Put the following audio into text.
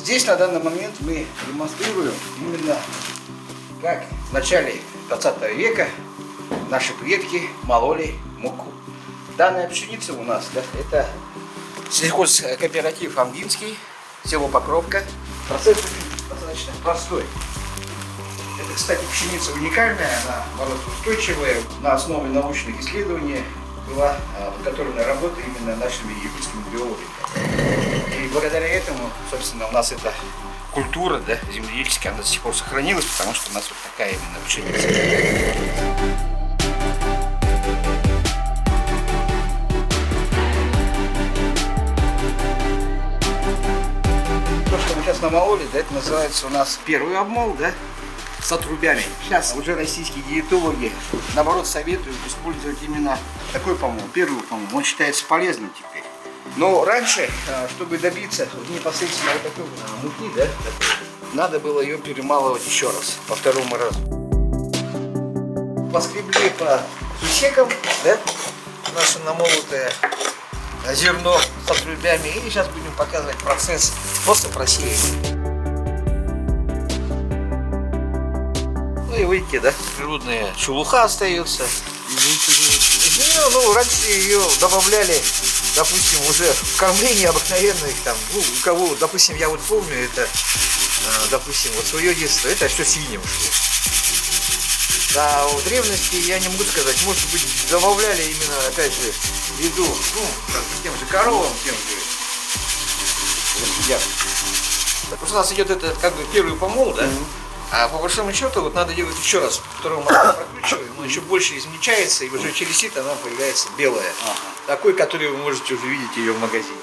Здесь на данный момент мы демонстрируем именно как в начале 20 века наши предки мололи муку. Данная пшеница у нас, да, это сельхозкооператив Амгинский, село Покровка. Процесс достаточно простой. Это, кстати, пшеница уникальная, она морозоустойчивая, на основе научных исследований была подготовлена работа именно нашими якутскими биологами. И благодаря этому, собственно, у нас эта культура, да, земледельческая, она до сих пор сохранилась, потому что у нас вот такая именно пшеница. То, что мы сейчас намололи, да, это называется у нас первый обмол, да, с отрубями. Сейчас уже российские диетологи, наоборот, советуют использовать именно такой помол, первый помол. Он считается полезным теперь. Но раньше, чтобы добиться непосредственно вот такой муки, да, надо было ее перемалывать еще раз, по второму разу. Поскребли по сусекам, да, наше намолотое зерно с отрубями. И сейчас будем показывать процесс после просеивания. Ну и выйти, да, природная шелуха остается. Ну, раньше ее добавляли, допустим, уже в кормлении обыкновенных, там, ну, у кого, допустим, я вот помню, это, допустим, вот свое детство, это все свиньям шло. А в древности я не могу сказать, может быть, добавляли именно, опять же, еду, ну, тем же коровам, тем же лошадям. Потому что у нас идет это как бы первый помол, да? А по большому счету вот надо делать еще раз, второй масло прокручиваем, но еще больше измельчается, и уже через сито она появляется белая. Такой, который вы можете уже видеть ее в магазине.